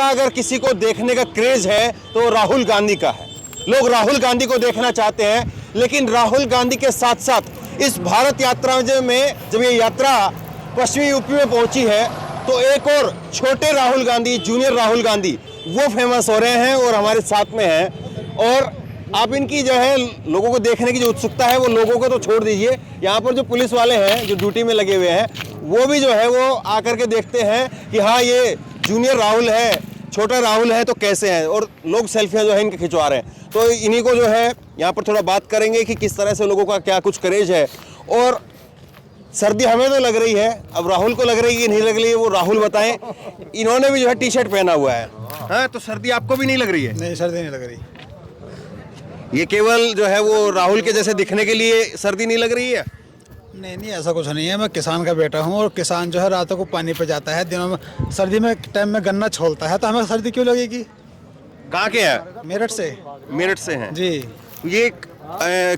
अगर किसी को देखने का क्रेज है तो राहुल गांधी का है। लोग राहुल गांधी को देखना चाहते हैं, लेकिन राहुल गांधी के साथ साथ इस भारत यात्रा में जब ये यात्रा पश्चिमी यूपी में पहुंची है तो एक और छोटे राहुल गांधी, जूनियर राहुल गांधी, वो फेमस हो रहे हैं और हमारे साथ में हैं। और आप इनकी जो है लोगों को देखने की जो उत्सुकता है वो लोगों को तो छोड़ दीजिए, यहाँ पर जो पुलिस वाले हैं जो ड्यूटी में लगे हुए हैं वो भी जो है वो आकर के देखते हैं कि हाँ ये जूनियर राहुल है, छोटा राहुल है तो कैसे हैं, और लोग सेल्फियाँ जो है इनके खिंचवा रहे हैं। तो इन्हीं को जो है यहाँ पर थोड़ा बात करेंगे कि किस तरह से लोगों का क्या कुछ क्रेज है। और सर्दी हमें तो लग रही है, अब राहुल को लग रही है नहीं लग रही है वो राहुल बताएं। इन्होंने भी जो है टी शर्ट पहना हुआ है। हाँ, तो सर्दी आपको भी नहीं लग रही है? नहीं, सर्दी नहीं लग रही। ये केवल जो है वो राहुल के जैसे दिखने के लिए सर्दी नहीं लग रही है? नहीं, ऐसा कुछ नहीं है। मैं किसान का बेटा हूँ और किसान जो है रातों को पानी पे जाता है, दिनों में सर्दी में टाइम में गन्ना छोलता है, तो हमें सर्दी क्यों लगेगी? कहाँ के हैं? मेरठ से। मेरठ से हैं जी। ये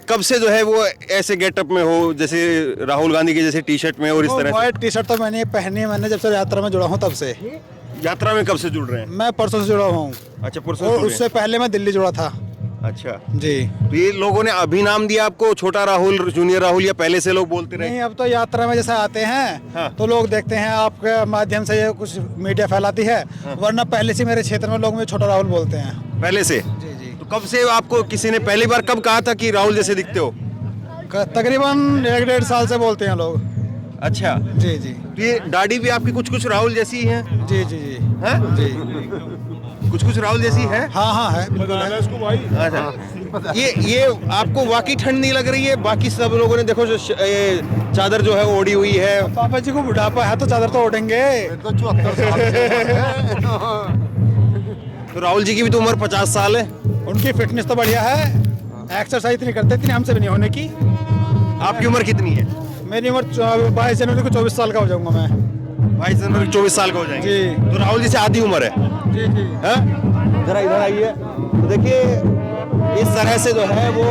कब से जो है वो ऐसे गेटअप में हो, जैसे राहुल गांधी की जैसे टी शर्ट में और इस तरह से? व्हाइट टी शर्ट तो मैंने पहनी है, मैंने जब से यात्रा में जुड़ा हूँ तब से। यात्रा में कब से जुड़ रहे हैं? मैं परसों से जुड़ा हुआ हूँ। अच्छा, परसों और जुड़े उससे पहले मैं दिल्ली जुड़ा था। अच्छा जी। तो ये लोगों ने अभी नाम दिया आपको छोटा राहुल, जूनियर राहुल, या पहले से लोग बोलते रहे? नहीं, अब तो यात्रा में जैसे आते हैं हाँ। तो लोग देखते हैं आपके माध्यम से, ये कुछ मीडिया फैलाती है। हाँ। वरना पहले से मेरे क्षेत्र में लोग मुझे छोटा राहुल बोलते हैं। पहले से? जी जी। तो कब से आपको किसी ने पहली बार कब कहा था कि राहुल जैसे दिखते हो? तकरीबन 1-1.5 साल से बोलते हैं लोग। अच्छा, जी जी। तो ये दाढ़ी भी आपकी कुछ कुछ राहुल जैसी है? जी जी जी। हैं? जी। कुछ कुछ राहुल जैसी है? हाँ है, बिल्कुल है। अच्छा, ये आपको वाकई ठंड नहीं लग रही है? बाकी सब लोगों ने देखो जो चादर जो है ओढ़ी हुई है। पापा जी को बुढ़ापा है तो चादर तो ओढ़ेंगे। तो 74 साल तो राहुल जी की भी तो उम्र 50 साल है। उनकी फिटनेस तो बढ़िया है, एक्सरसाइज इतनी करते, इतनी हमसे भी नहीं होने की। आपकी उम्र कितनी है? मेरी उम्र 22 जनवरी को 24 साल का हो जाऊंगा मैं। 22 जनवरी 24 साल का हो जाएंगे जी। तो राहुल जी से आधी उम्र है। जी जी। हैं? जरा इधर आइए तो देखिए इस तरह से जो है वो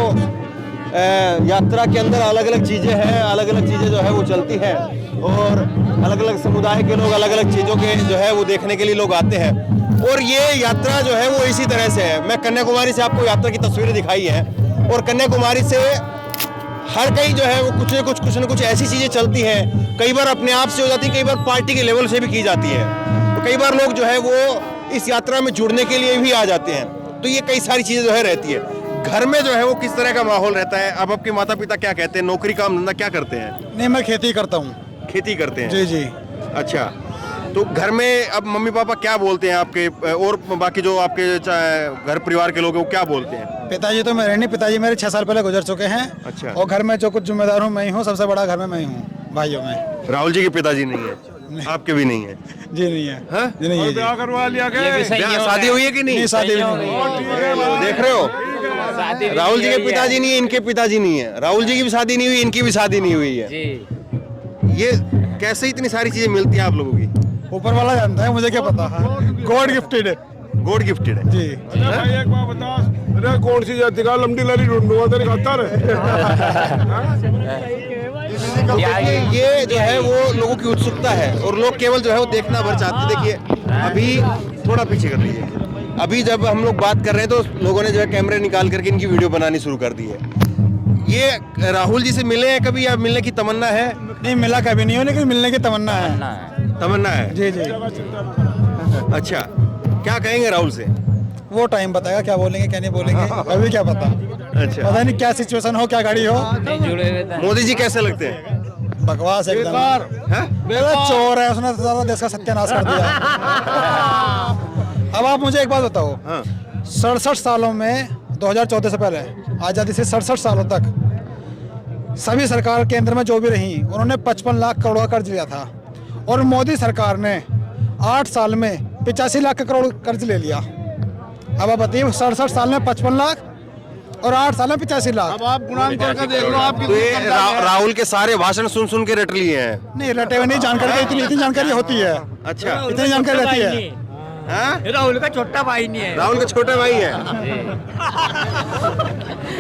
यात्रा के अंदर अलग अलग चीज़ें हैं, अलग अलग चीज़ें जो है वो चलती हैं और अलग अलग समुदाय के लोग अलग अलग चीज़ों के जो है वो देखने के लिए लोग आते हैं। और ये यात्रा जो है वो इसी तरह से है। मैं कन्याकुमारी से आपको यात्रा की तस्वीरें दिखाई हैं और कन्याकुमारी से हर कहीं जो है वो कुछ न कुछ ऐसी चीज़ें चलती हैं। कई बार अपने आप से हो जाती है, कई बार पार्टी के लेवल से भी की जाती है। तो कई बार लोग जो है वो इस यात्रा में जुड़ने के लिए भी आ जाते हैं। तो ये कई सारी चीज़ें जो है रहती है। घर में जो है वो किस तरह का माहौल रहता है? अब आपके माता पिता क्या कहते हैं? नौकरी काम धंधा क्या करते हैं? नहीं, मैं खेती करता हूँ। खेती करते हैं? जी जी। अच्छा, तो घर में अब मम्मी पापा क्या बोलते हैं आपके, और बाकी जो आपके घर परिवार के लोग हैं वो क्या बोलते हैं? पिताजी तो मेरे नहीं, पिताजी मेरे 6 साल पहले गुजर चुके हैं। अच्छा। और घर में जो कुछ जिम्मेदार हूँ मैं ही हूँ, सबसे बड़ा घर में मैं ही हूँ भाइयों में। राहुल जी के पिताजी नहीं है? आपके भी नहीं है? जी नहीं है। हाँ? जी नहीं है जी। करवा लिया गया। शादी हुई है कि नहीं? नहीं, शादी भी नहीं हुई। देख रहे हो, राहुल जी के पिताजी नहीं है, इनके पिताजी नहीं है। राहुल जी की भी शादी नहीं हुई, इनकी भी शादी नहीं हुई है। ये कैसे इतनी सारी चीजें मिलती हैं आप लोगों की? ऊपर वाला जानता है, मुझे क्या पता। गॉड गिफ्टेड है। गॉड गिफ्टेड है जी। अच्छा भाई एक बात बता, अरे कौन सी जाति का लंबी लड़ी ढूंढूंगा तेरे खाता ये जो है वो लोगों की उत्सुकता है और लोग केवल जो है वो देखना भर चाहते। देखिए अभी थोड़ा पीछे कर लीजिए। अभी जब हम लोग बात कर रहे हैं तो लोगों ने जो है कैमरे निकाल करके इनकी वीडियो बनानी शुरू कर दी है। ये राहुल जी से मिले हैं कभी या मिलने की तमन्ना है? नहीं, मिला कभी नहीं हो, लेकिन मिलने की तमन्ना है। तमन्ना है? जी जी। अच्छा, क्या कहेंगे राहुल से? वो टाइम बताएगा क्या बोलेंगे क्या नहीं बोलेंगे, अभी क्या पता। अच्छा, पता नहीं क्या सिचुएशन हो, क्या गाड़ी हो। मोदी जी कैसे लगते हैं? बकवास एकदम। हैं? चोर है, उसने तो सारा देश का सत्यानाश कर दिया। अब आप मुझे एक बात बताओ, हाँ। 67 सालों में 2014 से पहले आज़ादी से 67 सालों तक सभी सरकार केंद्र में जो भी रही उन्होंने 55 लाख करोड़ का कर्ज लिया था और मोदी सरकार ने 8 साल में 85 लाख करोड़ कर्ज ले लिया। अब आप बताइए, 67 साल में 55 लाख और 8 साल में 85 लाख। अब आप गुणांक करके देख लो आपकी। तो ये राहुल के सारे भाषण सुन सुन के रट लिए हैं? नहीं, रटे हुए नहीं, जानकारी इतनी जानकारी होती है। अच्छा, इतनी जानकारी रहती है। हाँ? राहुल का छोटा भाई नहीं है, राहुल का छोटा भाई है।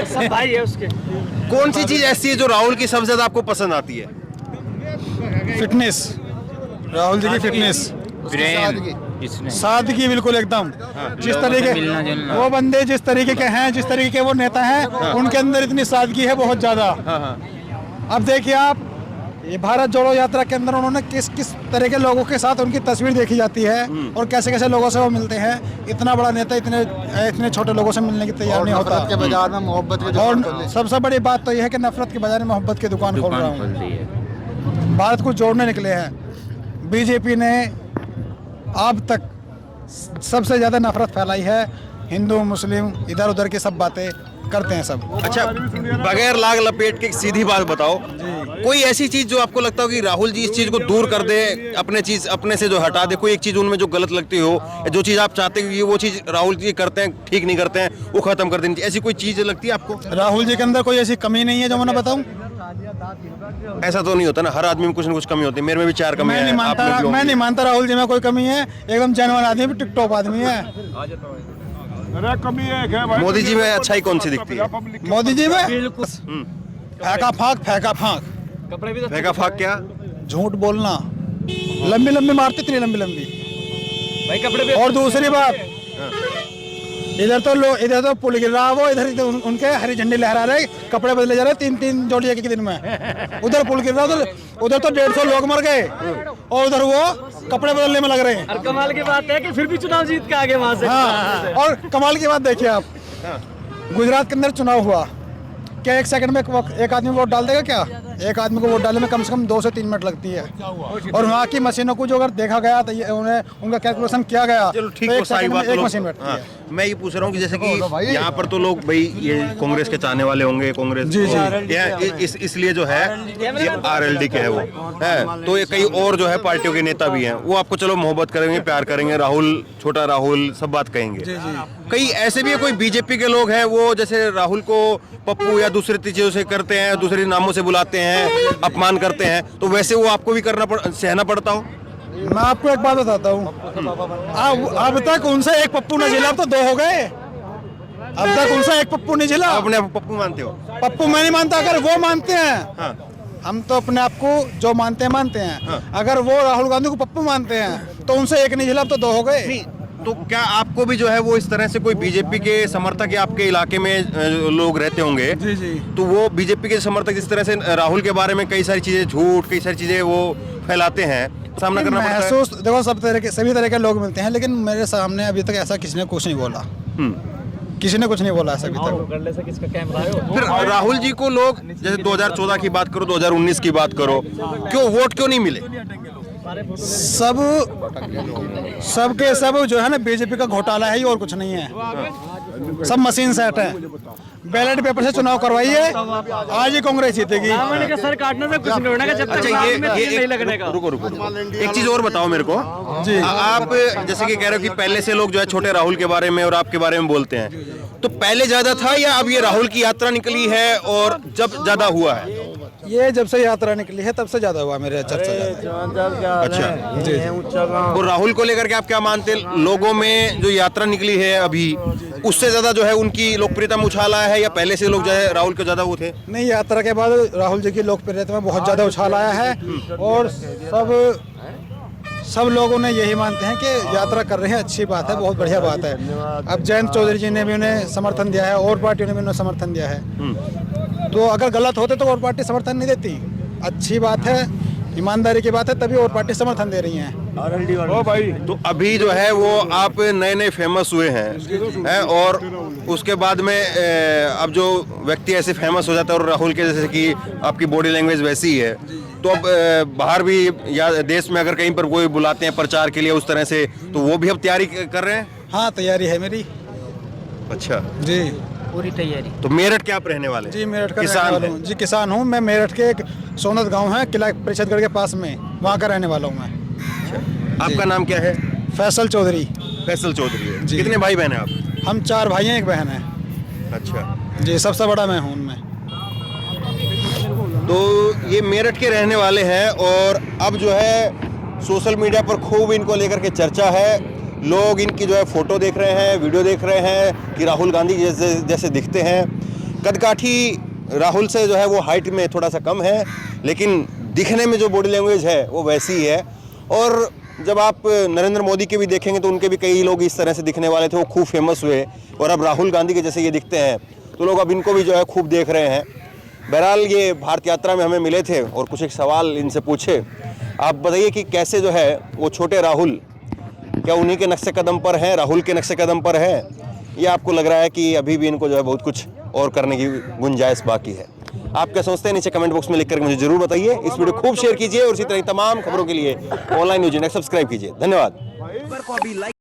सब भाई है उसके। कौन सी चीज ऐसी है जो राहुल की सबसे ज्यादा आपको पसंद आती है? फिटनेस, राहुल जी की फिटनेस। प्रेम। इसने सादगी बिल्कुल एकदम जिस तरीके मिलना जुलना। वो बंदे जिस तरीके के हैं, जिस तरीके के वो नेता हैं, उनके अंदर इतनी सादगी है बहुत ज्यादा। अब देखिए आप, ये भारत जोड़ो यात्रा के अंदर उन्होंने किस किस तरह के लोगों के साथ उनकी तस्वीर देखी जाती है और कैसे कैसे लोगों से वो मिलते हैं। इतना बड़ा नेता इतने छोटे लोगों से मिलने की तैयार नहीं होता। के बाजार में मोहब्बत की दुकान खोल और ली। सबसे बड़ी बात तो यह है कि नफरत के बजाय मोहब्बत की दुकान खोल रहा दुकान खोल हूँ। दी है। भारत को जोड़ने निकले हैं। बीजेपी ने अब तक सबसे ज्यादा नफरत फैलाई है। हिंदू मुस्लिम इधर उधर की सब बातें करते हैं सब। अच्छा, बगैर लाग लपेट के एक सीधी बात बताओ, कोई ऐसी चीज जो आपको लगता हो कि राहुल जी इस चीज को दूर कर दे, अपने से जो हटा दे, कोई एक चीज उनमें जो गलत लगती हो, जो चीज आप चाहते हो कि वो चीज राहुल जी करते हैं ठीक नहीं करते हैं, वो खत्म कर देनी चाहिए, ऐसी कोई चीज लगती है आपको? राहुल जी के अंदर कोई ऐसी कमी नहीं है जो मैं बताऊं। ऐसा तो नहीं होता ना, हर आदमी में कुछ ना कुछ कमी होती है। मेरे में भी 4 कमी मैं नहीं मानता राहुल जी में कोई कमी है। एकदम जेन्युइन आदमी, टिकटॉप आदमी है। अरे कमी एक है भाई। मोदी जी में अच्छाई कौन सी दिखती है? मोदी जी में बिल्कुल। फेंका फाक कपड़े भी तो फेंका फाक क्या? झूठ बोलना, लंबी लंबी मारती, इतनी लंबी लंबी। भाई कपड़े भी और दूसरी बात, इधर तो पुल गिर रहा, वो इधर उनके हरी झंडी लहरा रहे, कपड़े बदले जा रहे 3-3 जोड़ी एक दिन में। उधर पुल गिर रहा, उधर तो 150 लोग मर गए और उधर वो कपड़े बदलने में लग रहे हैं। और कमाल की बात है कि फिर भी चुनाव जीत के आगे वहां से। हाँ, और कमाल की बात देखिए आप, गुजरात के अंदर चुनाव हुआ, क्या 1 सेकंड में एक आदमी वोट डाल देगा? क्या एक आदमी को वोट डालने में कम से कम 2 से 3 मिनट लगती है। और वहाँ की मशीनों को जो अगर देखा गया तो उनका कैलकुलेशन किया गया, चलो ठीक तो है, एक सारी सेकंड में बात तो एक लोग- मशीन बैठती हाँ, है। मैं ये पूछ रहा हूँ कि जैसे कि यहाँ पर तो लोग भाई ये कांग्रेस के चाहने वाले होंगे, कांग्रेस जी, जी। इसलिए जो है ये RLD के है वो है, तो ये कई और जो है पार्टियों के नेता भी हैं, वो आपको चलो मोहब्बत करेंगे, प्यार करेंगे, राहुल, छोटा राहुल, सब बात कहेंगे। कई ऐसे भी है, कोई बीजेपी के लोग हैं वो जैसे राहुल को पप्पू या दूसरे चीजों से करते हैं, दूसरे नामों से बुलाते हैं, अपमान करते हैं, तो वैसे वो आपको भी सहना पड़ता हो? मैं आपको एक बात बताता हूँ, अब तक उनसे एक पप्पू ने झेला, अब तो 2 हो गए। अब तक उनसे एक पप्पू नहीं झेला। आप अपने आप को पप्पू मानते हो? पप्पू मैं नहीं मानता, अगर वो मानते हैं। हाँ। हम तो अपने आप को जो मानते हैं। हाँ। अगर वो राहुल गांधी को पप्पू मानते हैं तो उनसे एक नहीं झेला, अब तो 2 हो गए। नहीं, तो क्या आपको भी जो है वो इस तरह से कोई बीजेपी के समर्थक या आपके इलाके में लोग रहते होंगे, जी जी, तो वो बीजेपी के समर्थक इस तरह से राहुल के बारे में कई सारी चीजें झूठ, कई सारी चीजें वो फैलाते हैं, सामना करना पड़ता है? महसूस देखो, सभी तरह के लोग मिलते हैं, लेकिन मेरे सामने अभी तक ऐसा किसी ने कुछ नहीं बोला। किसी ने कुछ नहीं बोला ऐसा अभी तक। करने से किसका कैमरा है? फिर राहुल जी को लोग जैसे 2014 की बात करो, 2019 की बात करो, क्यों वोट क्यों नहीं मिले? सबके सब जो है ना, बीजेपी का घोटाला है, ये और कुछ नहीं है। सब मशीन सेट है। बैलेट पेपर से चुनाव करवाइए, आज ही कांग्रेस जीतेगी। मैंने कहा सर काटने से कुछ नहीं होने का, जब तक अच्छा, बाद में ये नहीं लगने का। रुको एक चीज और बताओ मेरे को जी। आप जैसे कि कह रहे हो कि पहले से लोग जो है छोटे राहुल के बारे में और आपके बारे में बोलते हैं, तो पहले ज्यादा था या अब ये राहुल की यात्रा निकली है और जब ज्यादा हुआ है? ये जब से यात्रा निकली है तब से ज्यादा हुआ मेरे चर्चा ज्यादा। अच्छा जी। तो राहुल को लेकर के आप क्या मानते हैं? लोगों में जो यात्रा निकली है अभी, उससे ज्यादा जो है उनकी लोकप्रियता में उछाल आया है या पहले से लोग जो है राहुल के ज्यादा वो थे? नहीं, यात्रा के बाद राहुल जी की लोकप्रियता में बहुत ज्यादा उछाल आया है और सब लोगों ने यही मानते हैं कि यात्रा कर रहे हैं, अच्छी बात है, बहुत बढ़िया बात है। अब जयंत चौधरी जी ने भी उन्हें समर्थन दिया है और पार्टियों ने भी उन्हें समर्थन दिया है। तो अगर गलत होते तो और पार्टी समर्थन नहीं देती। अच्छी बात है, ईमानदारी की बात है, तभी और पार्टी समर्थन दे रही हैं। ओ भाई, तो अभी जो है वो आप नए फेमस हुए हैं और उसके बाद में अब जो व्यक्ति ऐसे फेमस हो जाता है और राहुल के जैसे कि आपकी बॉडी लैंग्वेज वैसी ही है, तो अब बाहर भी या देश में अगर कहीं पर कोई बुलाते हैं प्रचार के लिए उस तरह से, तो वो भी अब तैयारी कर रहे हैं? हाँ, तैयारी है मेरी। अच्छा जी, पूरी तैयारी। तो मेरठ के आप रहने वाले? जी, मेरठ का किसान रहने वाला हूँ। जी, किसान हूँ मैं। मेरठ के एक सोनत गांव है, किला परिषदगढ़ के पास में, वहाँ का रहने वाला हूँ मैं। आपका नाम क्या है? फैसल चौधरी। फैसल चौधरी है। जी। कितने भाई बहन हैं आप? हम 4 भाई हैं, एक बहन है। अच्छा जी, सबसे बड़ा मैं हूँ उनमें। तो ये मेरठ के रहने वाले हैं और अब जो है सोशल मीडिया पर खूब इनको लेकर के चर्चा है। लोग इनकी जो है फोटो देख रहे हैं, वीडियो देख रहे हैं कि राहुल गांधी जैसे दिखते हैं। कदकाठी राहुल से जो है वो हाइट में थोड़ा सा कम है, लेकिन दिखने में जो बॉडी लैंग्वेज है वो वैसी ही है। और जब आप नरेंद्र मोदी के भी देखेंगे तो उनके भी कई लोग इस तरह से दिखने वाले थे, वो खूब फेमस हुए, और अब राहुल गांधी के जैसे ये दिखते हैं तो लोग अब इनको भी जो है खूब देख रहे हैं। बहरहाल ये भारत यात्रा में हमें मिले थे और कुछ एक सवाल इनसे पूछे। आप बताइए कि कैसे जो है वो छोटे राहुल, क्या उन्हीं के नक्शे कदम पर हैं, राहुल के नक्शे कदम पर है, या आपको लग रहा है कि अभी भी इनको जो है बहुत कुछ और करने की गुंजाइश बाकी है? आप क्या सोचते हैं नीचे कमेंट बॉक्स में लिख कर मुझे जरूर बताइए। इस वीडियो खूब शेयर कीजिए और इसी तरह तमाम खबरों के लिए ऑनलाइन न्यूज़ इंडिया सब्सक्राइब कीजिए। धन्यवाद।